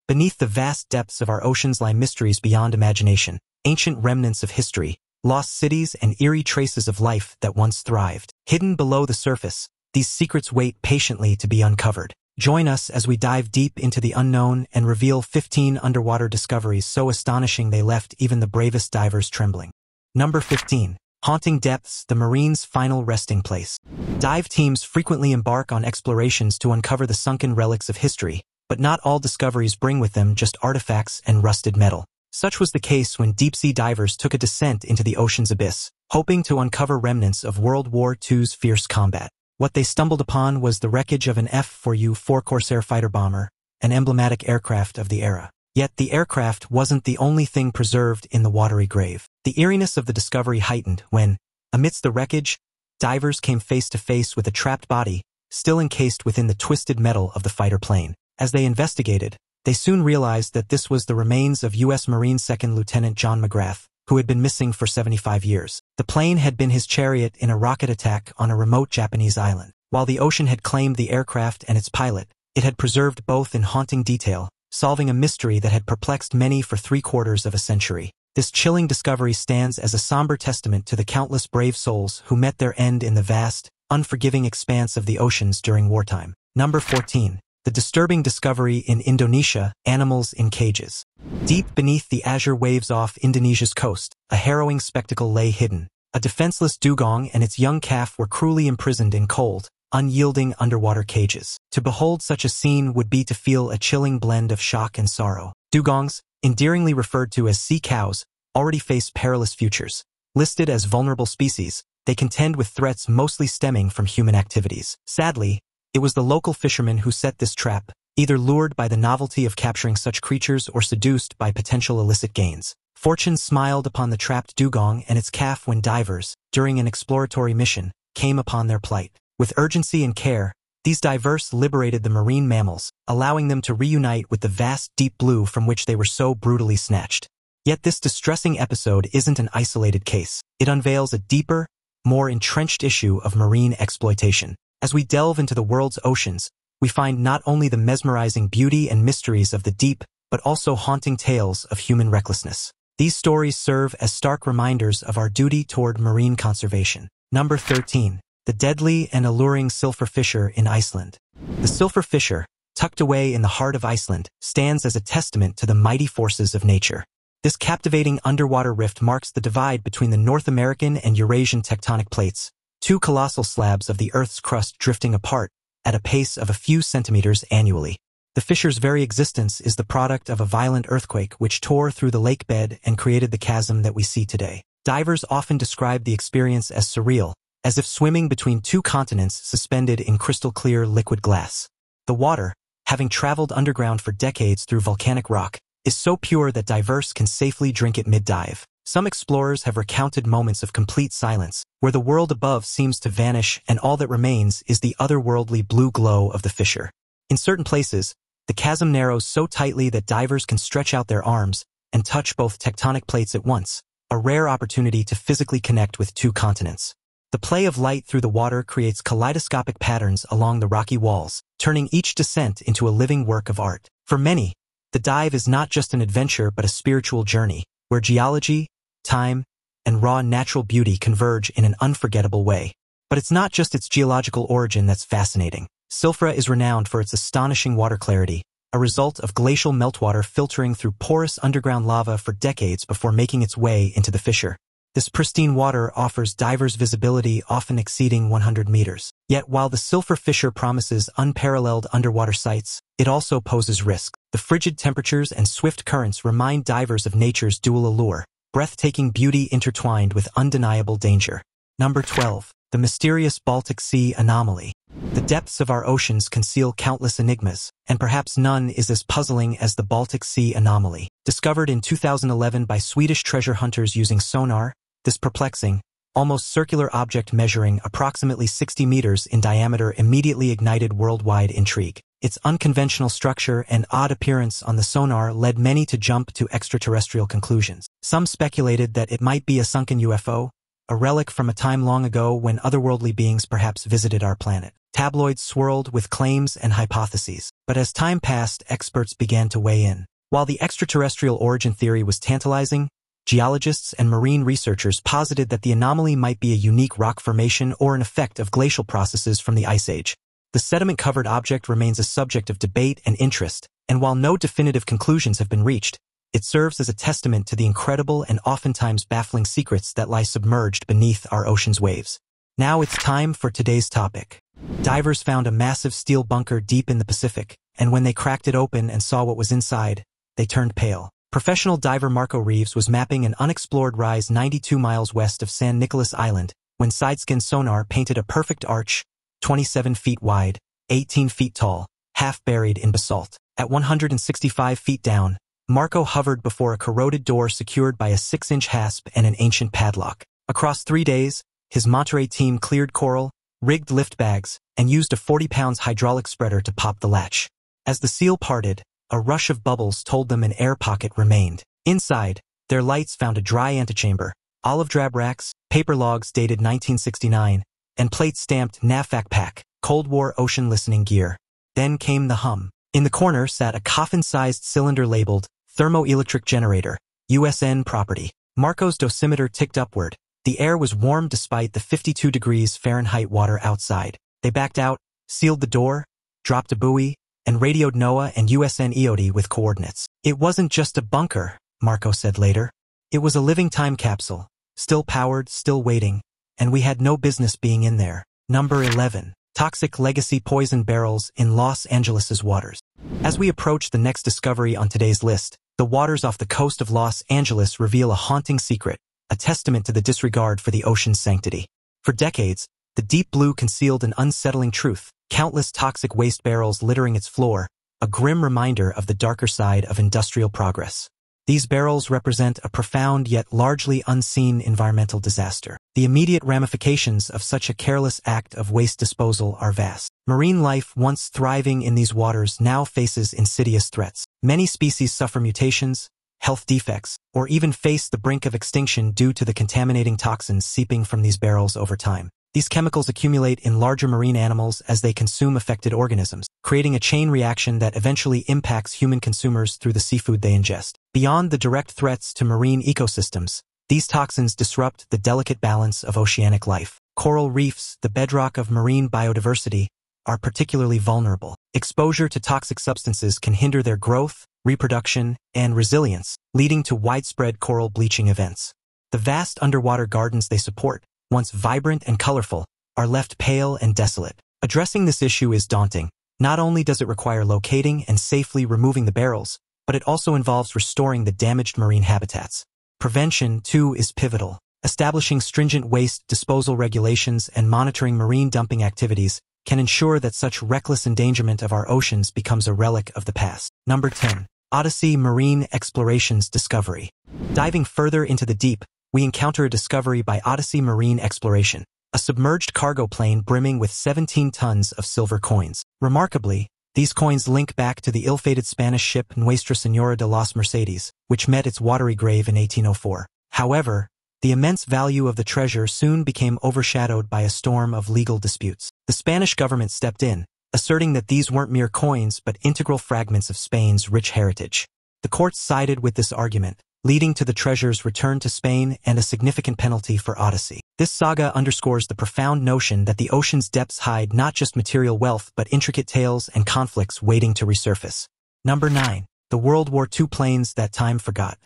Beneath the vast depths of our oceans lie mysteries beyond imagination, ancient remnants of history, lost cities and eerie traces of life that once thrived. Hidden below the surface, these secrets wait patiently to be uncovered. Join us as we dive deep into the unknown and reveal 15 underwater discoveries so astonishing they left even the bravest divers trembling. Number 15. Haunting depths, the marine's final resting place. Dive teams frequently embark on explorations to uncover the sunken relics of history, but not all discoveries bring with them just artifacts and rusted metal. Such was the case when deep-sea divers took a descent into the ocean's abyss, hoping to uncover remnants of World War II's fierce combat. What they stumbled upon was the wreckage of an F-4U-4 Corsair fighter bomber, an emblematic aircraft of the era. Yet the aircraft wasn't the only thing preserved in the watery grave. The eeriness of the discovery heightened when, amidst the wreckage, divers came face to face with a trapped body, still encased within the twisted metal of the fighter plane. As they investigated, they soon realized that this was the remains of U.S. Marine Second Lieutenant John McGrath, who had been missing for 75 years. The plane had been his chariot in a rocket attack on a remote Japanese island. While the ocean had claimed the aircraft and its pilot, it had preserved both in haunting detail, solving a mystery that had perplexed many for 3/4 of a century. This chilling discovery stands as a somber testament to the countless brave souls who met their end in the vast, unforgiving expanse of the oceans during wartime. Number 14. The disturbing discovery in Indonesia, animals in cages. Deep beneath the azure waves off Indonesia's coast, a harrowing spectacle lay hidden. A defenseless dugong and its young calf were cruelly imprisoned in cold, unyielding underwater cages. To behold such a scene would be to feel a chilling blend of shock and sorrow. Dugongs, endearingly referred to as sea cows, already face perilous futures. Listed as vulnerable species, they contend with threats mostly stemming from human activities. Sadly, it was the local fishermen who set this trap, either lured by the novelty of capturing such creatures or seduced by potential illicit gains. Fortune smiled upon the trapped dugong and its calf when divers, during an exploratory mission, came upon their plight. With urgency and care, these divers liberated the marine mammals, allowing them to reunite with the vast deep blue from which they were so brutally snatched. Yet this distressing episode isn't an isolated case. It unveils a deeper, more entrenched issue of marine exploitation. As we delve into the world's oceans, we find not only the mesmerizing beauty and mysteries of the deep, but also haunting tales of human recklessness. These stories serve as stark reminders of our duty toward marine conservation. Number 13. The deadly and alluring silver fisher in Iceland. The silver fisher, tucked away in the heart of Iceland, stands as a testament to the mighty forces of nature. This captivating underwater rift marks the divide between the North American and Eurasian tectonic plates, two colossal slabs of the Earth's crust drifting apart at a pace of a few centimeters annually. The fissure's very existence is the product of a violent earthquake which tore through the lake bed and created the chasm that we see today. Divers often describe the experience as surreal, as if swimming between two continents suspended in crystal-clear liquid glass. The water, having traveled underground for decades through volcanic rock, is so pure that divers can safely drink it mid-dive. Some explorers have recounted moments of complete silence, where the world above seems to vanish and all that remains is the otherworldly blue glow of the fissure. In certain places, the chasm narrows so tightly that divers can stretch out their arms and touch both tectonic plates at once, a rare opportunity to physically connect with two continents. The play of light through the water creates kaleidoscopic patterns along the rocky walls, turning each descent into a living work of art. For many, the dive is not just an adventure but a spiritual journey, where geology, time, and raw natural beauty converge in an unforgettable way. But it's not just its geological origin that's fascinating. Silfra is renowned for its astonishing water clarity, a result of glacial meltwater filtering through porous underground lava for decades before making its way into the fissure. This pristine water offers divers visibility often exceeding 100 meters. Yet while the Silfra fissure promises unparalleled underwater sights, it also poses risk. The frigid temperatures and swift currents remind divers of nature's dual allure, breathtaking beauty intertwined with undeniable danger. Number 12. The mysterious Baltic Sea anomaly. The depths of our oceans conceal countless enigmas, and perhaps none is as puzzling as the Baltic Sea anomaly. Discovered in 2011 by Swedish treasure hunters using sonar, this perplexing, almost circular object measuring approximately 60 meters in diameter immediately ignited worldwide intrigue. Its unconventional structure and odd appearance on the sonar led many to jump to extraterrestrial conclusions. Some speculated that it might be a sunken UFO, a relic from a time long ago when otherworldly beings perhaps visited our planet. Tabloids swirled with claims and hypotheses, but as time passed, experts began to weigh in. While the extraterrestrial origin theory was tantalizing, geologists and marine researchers posited that the anomaly might be a unique rock formation or an effect of glacial processes from the Ice Age. The sediment-covered object remains a subject of debate and interest, and while no definitive conclusions have been reached, it serves as a testament to the incredible and oftentimes baffling secrets that lie submerged beneath our ocean's waves. Now it's time for today's topic. Divers found a massive steel bunker deep in the Pacific, and when they cracked it open and saw what was inside, they turned pale. Professional diver Marco Reeves was mapping an unexplored rise 92 miles west of San Nicolas Island when sidescan sonar painted a perfect arch, 27 feet wide, 18 feet tall, half buried in basalt. At 165 feet down, Marco hovered before a corroded door secured by a 6-inch hasp and an ancient padlock. Across 3 days, his Monterey team cleared coral, rigged lift bags, and used a 40-pound hydraulic spreader to pop the latch. As the seal parted, a rush of bubbles told them an air pocket remained. Inside, their lights found a dry antechamber, olive drab racks, paper logs dated 1969, and plates stamped NAVFAC Pack, Cold War ocean listening gear. Then came the hum. In the corner sat a coffin-sized cylinder labeled Thermoelectric Generator, USN Property. Marco's dosimeter ticked upward. The air was warm despite the 52 degrees Fahrenheit water outside. They backed out, sealed the door, dropped a buoy, and radioed NOAA and USN EOD with coordinates. It wasn't just a bunker, Marco said later. It was a living time capsule, still powered, still waiting, and we had no business being in there. Number 11. Toxic legacy poison barrels in Los Angeles' waters. As we approach the next discovery on today's list, the waters off the coast of Los Angeles reveal a haunting secret, a testament to the disregard for the ocean's sanctity. For decades, the deep blue concealed an unsettling truth, countless toxic waste barrels littering its floor, a grim reminder of the darker side of industrial progress. These barrels represent a profound yet largely unseen environmental disaster. The immediate ramifications of such a careless act of waste disposal are vast. Marine life once thriving in these waters now faces insidious threats. Many species suffer mutations, health defects, or even face the brink of extinction due to the contaminating toxins seeping from these barrels over time. These chemicals accumulate in larger marine animals as they consume affected organisms, creating a chain reaction that eventually impacts human consumers through the seafood they ingest. Beyond the direct threats to marine ecosystems, these toxins disrupt the delicate balance of oceanic life. Coral reefs, the bedrock of marine biodiversity, are particularly vulnerable. Exposure to toxic substances can hinder their growth, reproduction, and resilience, leading to widespread coral bleaching events. The vast underwater gardens they support, once vibrant and colorful, are left pale and desolate. Addressing this issue is daunting. Not only does it require locating and safely removing the barrels, but it also involves restoring the damaged marine habitats. Prevention, too, is pivotal. Establishing stringent waste disposal regulations and monitoring marine dumping activities can ensure that such reckless endangerment of our oceans becomes a relic of the past. Number 10. Odyssey Marine Exploration's discovery. Diving further into the deep, we encounter a discovery by Odyssey Marine Exploration, a submerged cargo plane brimming with 17 tons of silver coins. Remarkably, these coins link back to the ill-fated Spanish ship Nuestra Señora de las Mercedes, which met its watery grave in 1804. However, the immense value of the treasure soon became overshadowed by a storm of legal disputes. The Spanish government stepped in, asserting that these weren't mere coins but integral fragments of Spain's rich heritage. The courts sided with this argument, leading to the treasure's return to Spain and a significant penalty for Odyssey. This saga underscores the profound notion that the ocean's depths hide not just material wealth but intricate tales and conflicts waiting to resurface. Number 9. The World War II planes that time forgot.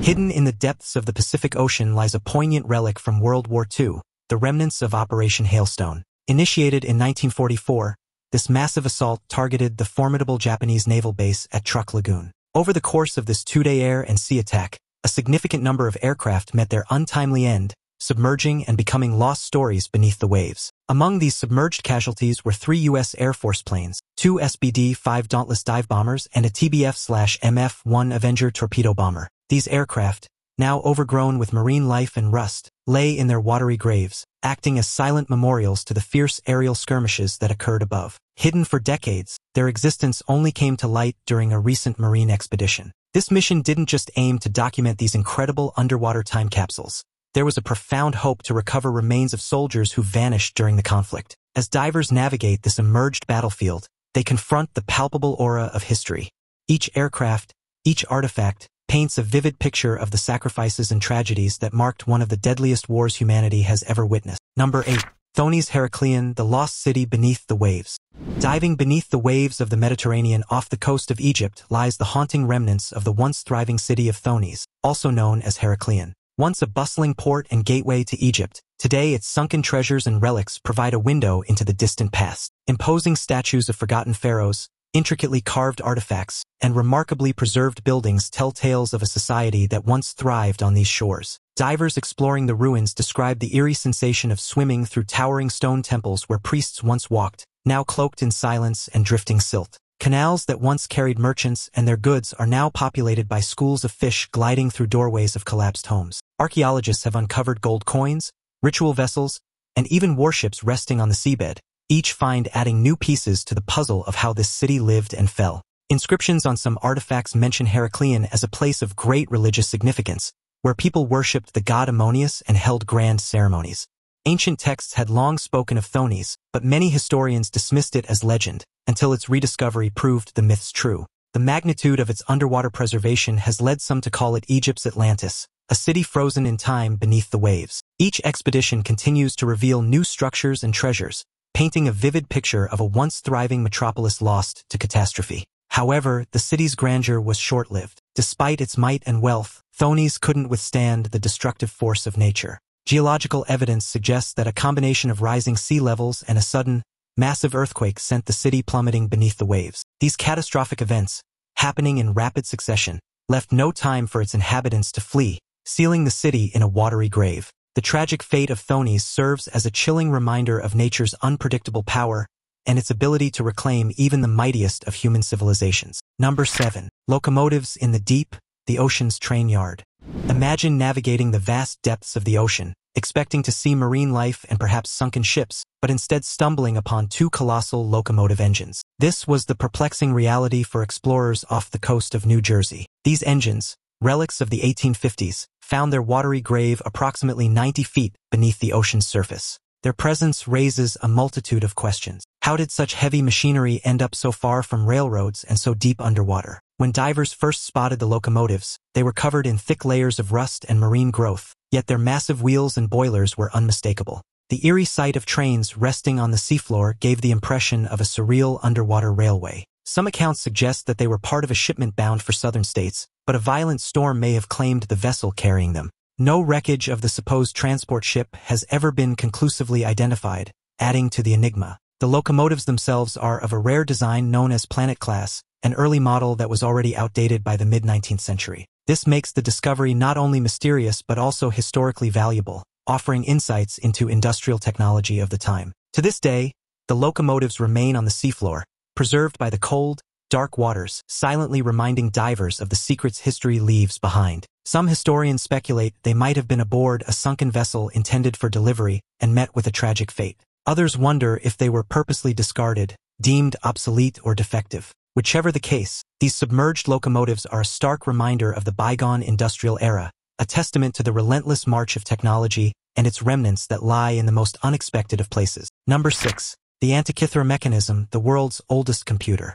Hidden in the depths of the Pacific Ocean lies a poignant relic from World War II, the remnants of Operation Hailstone. Initiated in 1944, this massive assault targeted the formidable Japanese naval base at Truk Lagoon. Over the course of this 2-day air and sea attack, a significant number of aircraft met their untimely end, submerging and becoming lost stories beneath the waves. Among these submerged casualties were 3 U.S. Air Force planes, 2 SBD-5 Dauntless dive bombers, and a TBF/MF-1 Avenger torpedo bomber. These aircraft, now overgrown with marine life and rust, lay in their watery graves, acting as silent memorials to the fierce aerial skirmishes that occurred above. Hidden for decades, their existence only came to light during a recent marine expedition. This mission didn't just aim to document these incredible underwater time capsules. there was a profound hope to recover remains of soldiers who vanished during the conflict. As divers navigate this emerged battlefield, they confront the palpable aura of history. Each aircraft, each artifact, paints a vivid picture of the sacrifices and tragedies that marked one of the deadliest wars humanity has ever witnessed. Number 8. Thonis Heraclean, the lost city beneath the waves. Diving beneath the waves of the Mediterranean off the coast of Egypt lies the haunting remnants of the once thriving city of Thonis, also known as Heraclean. Once a bustling port and gateway to Egypt, today its sunken treasures and relics provide a window into the distant past. Imposing statues of forgotten pharaohs, intricately carved artifacts, and remarkably preserved buildings tell tales of a society that once thrived on these shores. Divers exploring the ruins describe the eerie sensation of swimming through towering stone temples where priests once walked, now cloaked in silence and drifting silt. Canals that once carried merchants and their goods are now populated by schools of fish gliding through doorways of collapsed homes. Archaeologists have uncovered gold coins, ritual vessels, and even warships resting on the seabed, each find adding new pieces to the puzzle of how this city lived and fell. Inscriptions on some artifacts mention Heraclean as a place of great religious significance, where people worshipped the god Ammonius and held grand ceremonies. Ancient texts had long spoken of Thonis, but many historians dismissed it as legend, until its rediscovery proved the myths true. The magnitude of its underwater preservation has led some to call it Egypt's Atlantis, a city frozen in time beneath the waves. Each expedition continues to reveal new structures and treasures, painting a vivid picture of a once thriving metropolis lost to catastrophe. However, the city's grandeur was short-lived. Despite its might and wealth, Thonis couldn't withstand the destructive force of nature. Geological evidence suggests that a combination of rising sea levels and a sudden, massive earthquake sent the city plummeting beneath the waves. These catastrophic events, happening in rapid succession, left no time for its inhabitants to flee, sealing the city in a watery grave. The tragic fate of Thonis serves as a chilling reminder of nature's unpredictable power and its ability to reclaim even the mightiest of human civilizations. Number 7. Locomotives in the deep, the ocean's train yard. Imagine navigating the vast depths of the ocean, expecting to see marine life and perhaps sunken ships, but instead stumbling upon two colossal locomotive engines. This was the perplexing reality for explorers off the coast of New Jersey. These engines, relics of the 1850s, found their watery grave approximately 90 feet beneath the ocean's surface. Their presence raises a multitude of questions. How did such heavy machinery end up so far from railroads and so deep underwater? When divers first spotted the locomotives, they were covered in thick layers of rust and marine growth, yet their massive wheels and boilers were unmistakable. The eerie sight of trains resting on the seafloor gave the impression of a surreal underwater railway. Some accounts suggest that they were part of a shipment bound for southern states, but a violent storm may have claimed the vessel carrying them. No wreckage of the supposed transport ship has ever been conclusively identified, adding to the enigma. The locomotives themselves are of a rare design known as Planet Class, an early model that was already outdated by the mid-19th century. This makes the discovery not only mysterious but also historically valuable, offering insights into industrial technology of the time. To this day, the locomotives remain on the seafloor, preserved by the cold, dark waters, silently reminding divers of the secrets history leaves behind. Some historians speculate they might have been aboard a sunken vessel intended for delivery and met with a tragic fate. Others wonder if they were purposely discarded, deemed obsolete or defective. Whichever the case, these submerged locomotives are a stark reminder of the bygone industrial era, a testament to the relentless march of technology and its remnants that lie in the most unexpected of places. Number 6. The Antikythera mechanism, the world's oldest computer.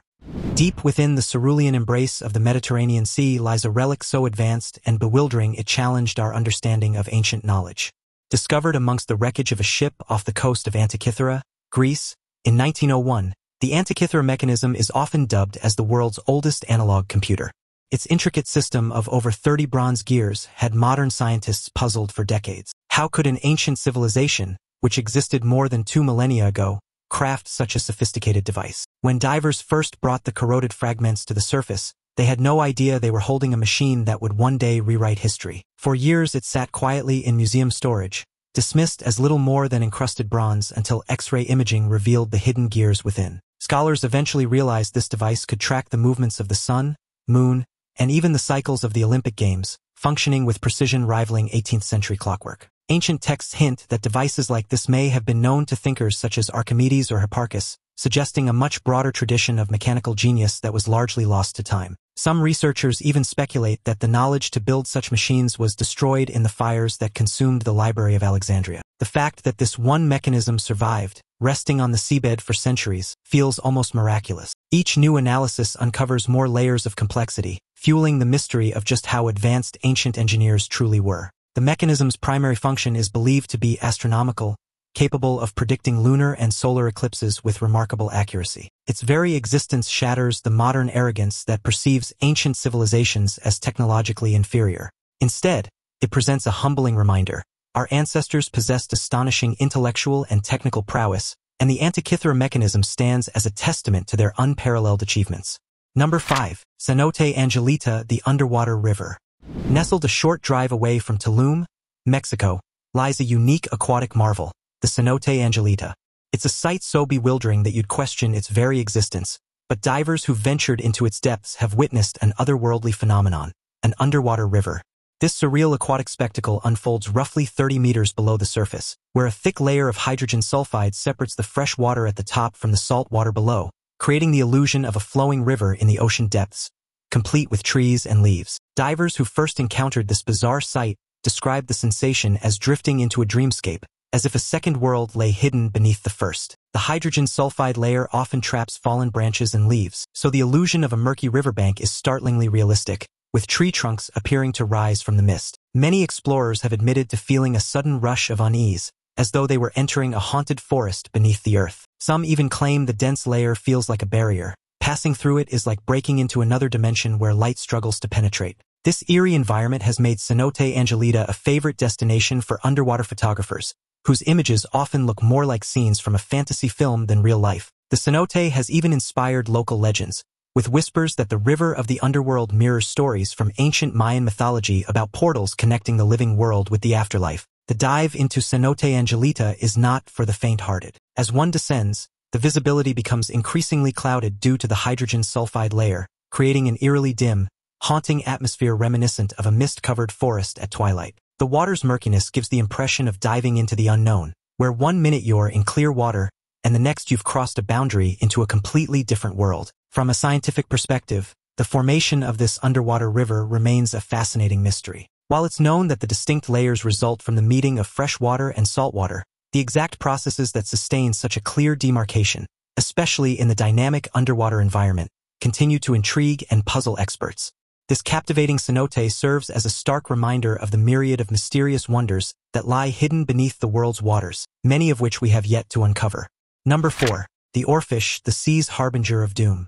Deep within the cerulean embrace of the Mediterranean Sea lies a relic so advanced and bewildering it challenged our understanding of ancient knowledge. Discovered amongst the wreckage of a ship off the coast of Antikythera, Greece, in 1901, the Antikythera mechanism is often dubbed as the world's oldest analog computer. Its intricate system of over 30 bronze gears had modern scientists puzzled for decades. How could an ancient civilization, which existed more than 2 millennia ago, craft such a sophisticated device? When divers first brought the corroded fragments to the surface, they had no idea they were holding a machine that would one day rewrite history. For years it sat quietly in museum storage, dismissed as little more than encrusted bronze until X-ray imaging revealed the hidden gears within. Scholars eventually realized this device could track the movements of the sun, moon, and even the cycles of the Olympic Games, functioning with precision rivaling 18th century clockwork. Ancient texts hint that devices like this may have been known to thinkers such as Archimedes or Hipparchus, suggesting a much broader tradition of mechanical genius that was largely lost to time. Some researchers even speculate that the knowledge to build such machines was destroyed in the fires that consumed the Library of Alexandria. The fact that this one mechanism survived, resting on the seabed for centuries, feels almost miraculous. Each new analysis uncovers more layers of complexity, fueling the mystery of just how advanced ancient engineers truly were. The mechanism's primary function is believed to be astronomical, capable of predicting lunar and solar eclipses with remarkable accuracy. Its very existence shatters the modern arrogance that perceives ancient civilizations as technologically inferior. Instead, it presents a humbling reminder. Our ancestors possessed astonishing intellectual and technical prowess, and the Antikythera mechanism stands as a testament to their unparalleled achievements. Number 5. Cenote Angelita, the underwater river. Nestled a short drive away from Tulum, Mexico, lies a unique aquatic marvel, the Cenote Angelita. It's a sight so bewildering that you'd question its very existence, but divers who ventured into its depths have witnessed an otherworldly phenomenon, an underwater river. This surreal aquatic spectacle unfolds roughly 30 meters below the surface, where a thick layer of hydrogen sulfide separates the fresh water at the top from the salt water below, creating the illusion of a flowing river in the ocean depths, complete with trees and leaves. Divers who first encountered this bizarre sight described the sensation as drifting into a dreamscape, as if a second world lay hidden beneath the first. The hydrogen sulfide layer often traps fallen branches and leaves, so the illusion of a murky riverbank is startlingly realistic, with tree trunks appearing to rise from the mist. Many explorers have admitted to feeling a sudden rush of unease, as though they were entering a haunted forest beneath the earth. Some even claim the dense layer feels like a barrier. Passing through it is like breaking into another dimension where light struggles to penetrate. This eerie environment has made Cenote Angelita a favorite destination for underwater photographers, whose images often look more like scenes from a fantasy film than real life. The cenote has even inspired local legends, with whispers that the river of the underworld mirrors stories from ancient Mayan mythology about portals connecting the living world with the afterlife. The dive into Cenote Angelita is not for the faint-hearted. As one descends, the visibility becomes increasingly clouded due to the hydrogen sulfide layer, creating an eerily dim, haunting atmosphere reminiscent of a mist-covered forest at twilight. The water's murkiness gives the impression of diving into the unknown, where 1 minute you're in clear water, and the next you've crossed a boundary into a completely different world. From a scientific perspective, the formation of this underwater river remains a fascinating mystery. While it's known that the distinct layers result from the meeting of fresh water and salt water, the exact processes that sustain such a clear demarcation, especially in the dynamic underwater environment, continue to intrigue and puzzle experts. This captivating cenote serves as a stark reminder of the myriad of mysterious wonders that lie hidden beneath the world's waters, many of which we have yet to uncover. Number 4. The oarfish, the sea's harbinger of doom.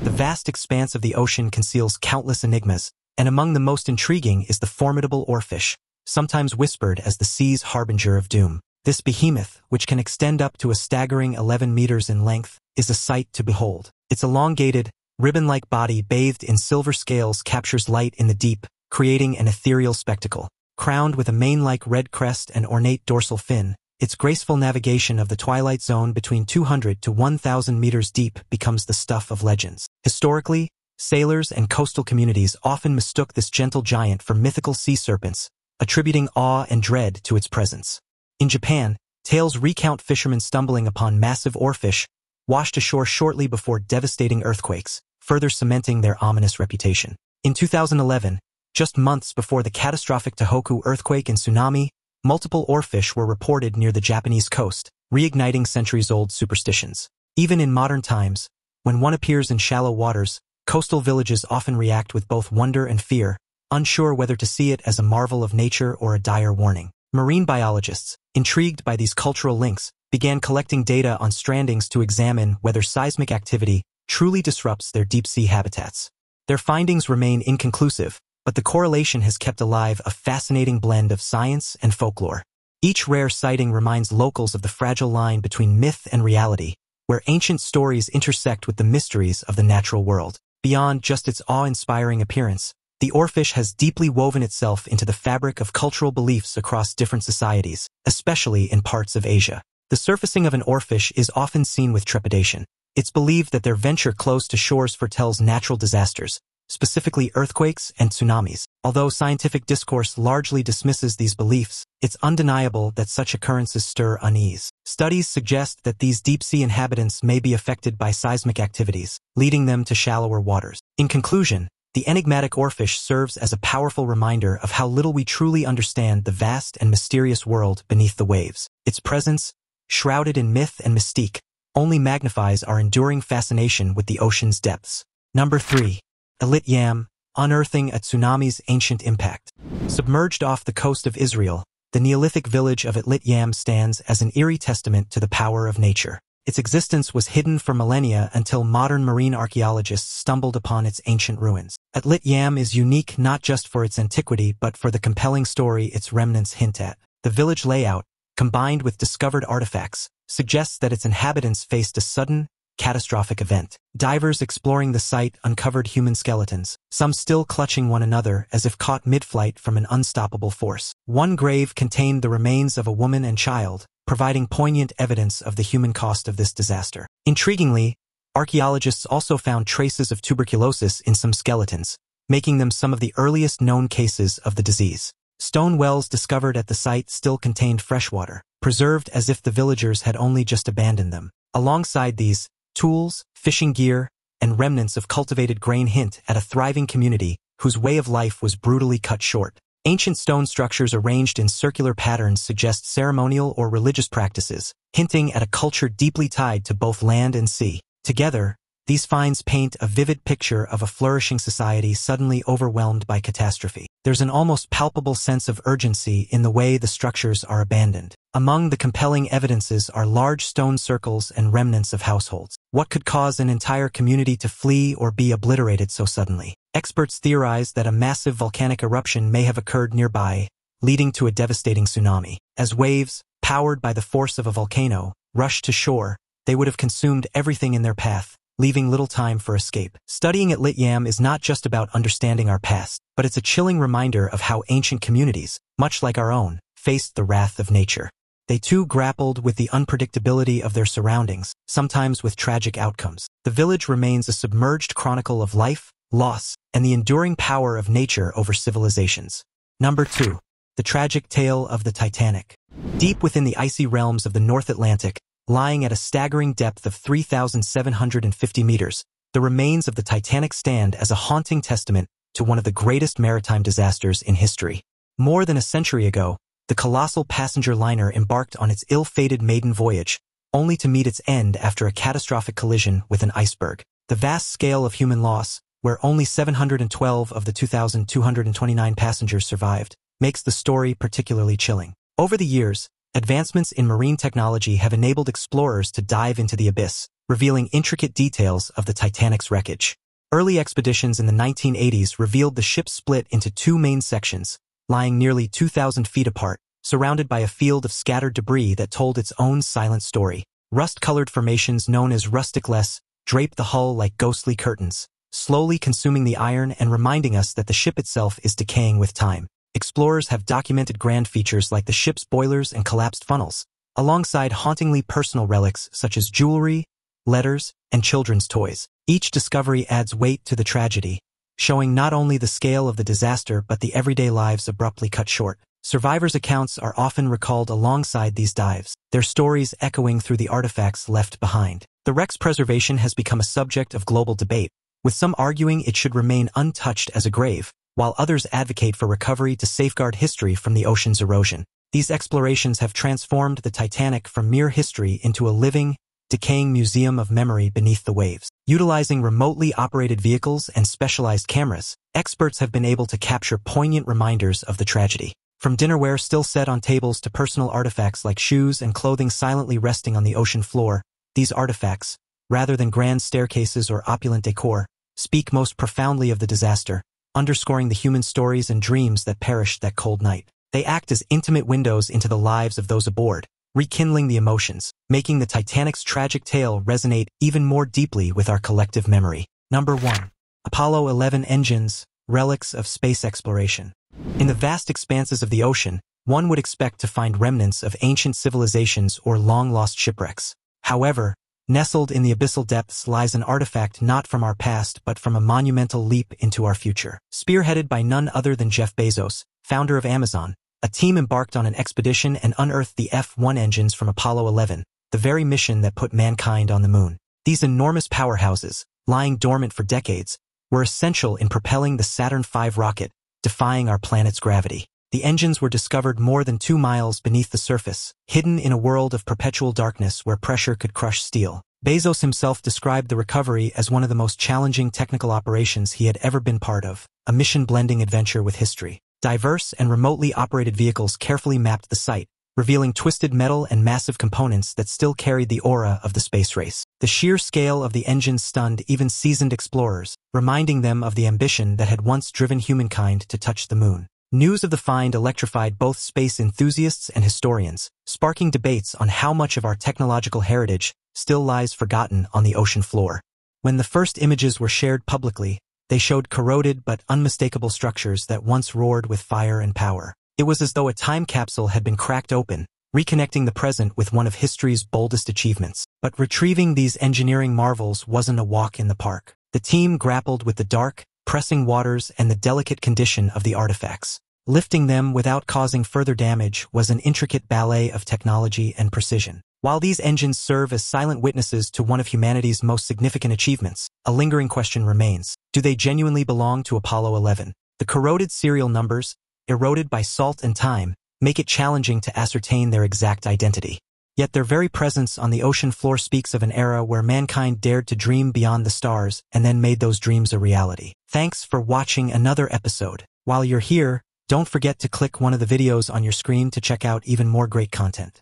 The vast expanse of the ocean conceals countless enigmas, and among the most intriguing is the formidable oarfish, sometimes whispered as the sea's harbinger of doom. This behemoth, which can extend up to a staggering 11 meters in length, is a sight to behold. Its elongated, ribbon-like body bathed in silver scales captures light in the deep, creating an ethereal spectacle. Crowned with a mane-like red crest and ornate dorsal fin, its graceful navigation of the twilight zone between 200 to 1,000 meters deep becomes the stuff of legends. Historically, sailors and coastal communities often mistook this gentle giant for mythical sea serpents, attributing awe and dread to its presence. In Japan, tales recount fishermen stumbling upon massive oarfish, washed ashore shortly before devastating earthquakes, further cementing their ominous reputation. In 2011, just months before the catastrophic Tohoku earthquake and tsunami, multiple oarfish were reported near the Japanese coast, reigniting centuries-old superstitions. Even in modern times, when one appears in shallow waters, coastal villages often react with both wonder and fear, unsure whether to see it as a marvel of nature or a dire warning. Marine biologists, intrigued by these cultural links, began collecting data on strandings to examine whether seismic activity truly disrupts their deep-sea habitats. Their findings remain inconclusive, but the correlation has kept alive a fascinating blend of science and folklore. Each rare sighting reminds locals of the fragile line between myth and reality, where ancient stories intersect with the mysteries of the natural world. Beyond just its awe-inspiring appearance, the oarfish has deeply woven itself into the fabric of cultural beliefs across different societies, especially in parts of Asia. The surfacing of an oarfish is often seen with trepidation. It's believed that their venture close to shores foretells natural disasters, specifically earthquakes and tsunamis. Although scientific discourse largely dismisses these beliefs, it's undeniable that such occurrences stir unease. Studies suggest that these deep-sea inhabitants may be affected by seismic activities, leading them to shallower waters. In conclusion, The enigmatic oarfish serves as a powerful reminder of how little we truly understand the vast and mysterious world beneath the waves. Its presence, shrouded in myth and mystique, only magnifies our enduring fascination with the ocean's depths. Number 3. Elit Yam, unearthing a tsunami's ancient impact. Submerged off the coast of Israel, the Neolithic village of Elit Yam stands as an eerie testament to the power of nature. Its existence was hidden for millennia until modern marine archaeologists stumbled upon its ancient ruins. Elit Yam is unique not just for its antiquity but for the compelling story its remnants hint at. The village layout, combined with discovered artifacts, suggests that its inhabitants faced a sudden, catastrophic event. Divers exploring the site uncovered human skeletons, some still clutching one another as if caught mid-flight from an unstoppable force. One grave contained the remains of a woman and child, providing poignant evidence of the human cost of this disaster. Intriguingly, archaeologists also found traces of tuberculosis in some skeletons, making them some of the earliest known cases of the disease. Stone wells discovered at the site still contained fresh water, preserved as if the villagers had only just abandoned them. Alongside these, tools, fishing gear, and remnants of cultivated grain hint at a thriving community whose way of life was brutally cut short. Ancient stone structures arranged in circular patterns suggest ceremonial or religious practices, hinting at a culture deeply tied to both land and sea. Together, these finds paint a vivid picture of a flourishing society suddenly overwhelmed by catastrophe. There's an almost palpable sense of urgency in the way the structures are abandoned. Among the compelling evidences are large stone circles and remnants of households. What could cause an entire community to flee or be obliterated so suddenly? Experts theorize that a massive volcanic eruption may have occurred nearby, leading to a devastating tsunami. As waves, powered by the force of a volcano, rushed to shore, they would have consumed everything in their path, leaving little time for escape. Studying Elit Yam is not just about understanding our past, but it's a chilling reminder of how ancient communities, much like our own, faced the wrath of nature. They too grappled with the unpredictability of their surroundings, sometimes with tragic outcomes. The village remains a submerged chronicle of life, loss, and the enduring power of nature over civilizations. Number 2. The tragic tale of the Titanic. Deep within the icy realms of the North Atlantic, lying at a staggering depth of 3,750 meters, the remains of the Titanic stand as a haunting testament to one of the greatest maritime disasters in history. More than a century ago, the colossal passenger liner embarked on its ill-fated maiden voyage, only to meet its end after a catastrophic collision with an iceberg. The vast scale of human loss, where only 712 of the 2,229 passengers survived, makes the story particularly chilling. Over the years, advancements in marine technology have enabled explorers to dive into the abyss, revealing intricate details of the Titanic's wreckage. Early expeditions in the 1980s revealed the ship split into two main sections, lying nearly 2,000 feet apart, surrounded by a field of scattered debris that told its own silent story. Rust-colored formations known as rusticless drape the hull like ghostly curtains, slowly consuming the iron and reminding us that the ship itself is decaying with time. Explorers have documented grand features like the ship's boilers and collapsed funnels, alongside hauntingly personal relics such as jewelry, letters, and children's toys. Each discovery adds weight to the tragedy, showing not only the scale of the disaster but the everyday lives abruptly cut short. Survivors' accounts are often recalled alongside these dives, their stories echoing through the artifacts left behind. The wreck's preservation has become a subject of global debate, with some arguing it should remain untouched as a grave, while others advocate for recovery to safeguard history from the ocean's erosion. These explorations have transformed the Titanic from mere history into a living, decaying museum of memory beneath the waves. Utilizing remotely operated vehicles and specialized cameras, experts have been able to capture poignant reminders of the tragedy. From dinnerware still set on tables to personal artifacts like shoes and clothing silently resting on the ocean floor, these artifacts, rather than grand staircases or opulent decor, speak most profoundly of the disaster, underscoring the human stories and dreams that perished that cold night. They act as intimate windows into the lives of those aboard, rekindling the emotions, making the Titanic's tragic tale resonate even more deeply with our collective memory. Number 1. Apollo 11 engines, relics of space exploration. In the vast expanses of the ocean, one would expect to find remnants of ancient civilizations or long-lost shipwrecks. However, nestled in the abyssal depths lies an artifact not from our past but from a monumental leap into our future. Spearheaded by none other than Jeff Bezos, founder of Amazon, a team embarked on an expedition and unearthed the F-1 engines from Apollo 11, the very mission that put mankind on the moon. These enormous powerhouses, lying dormant for decades, were essential in propelling the Saturn V rocket, defying our planet's gravity. The engines were discovered more than 2 miles beneath the surface, hidden in a world of perpetual darkness where pressure could crush steel. Bezos himself described the recovery as one of the most challenging technical operations he had ever been part of, a mission-blending adventure with history. Diverse and remotely operated vehicles carefully mapped the site, revealing twisted metal and massive components that still carried the aura of the space race. The sheer scale of the engines stunned even seasoned explorers, reminding them of the ambition that had once driven humankind to touch the moon. News of the find electrified both space enthusiasts and historians, sparking debates on how much of our technological heritage still lies forgotten on the ocean floor. When the first images were shared publicly, they showed corroded but unmistakable structures that once roared with fire and power. It was as though a time capsule had been cracked open, reconnecting the present with one of history's boldest achievements. But retrieving these engineering marvels wasn't a walk in the park. The team grappled with the dark, pressing waters and the delicate condition of the artifacts. Lifting them without causing further damage was an intricate ballet of technology and precision. While these engines serve as silent witnesses to one of humanity's most significant achievements, a lingering question remains. Do they genuinely belong to Apollo 11? The corroded serial numbers, eroded by salt and time, make it challenging to ascertain their exact identity. Yet their very presence on the ocean floor speaks of an era where mankind dared to dream beyond the stars and then made those dreams a reality. Thanks for watching another episode. While you're here, don't forget to click one of the videos on your screen to check out even more great content.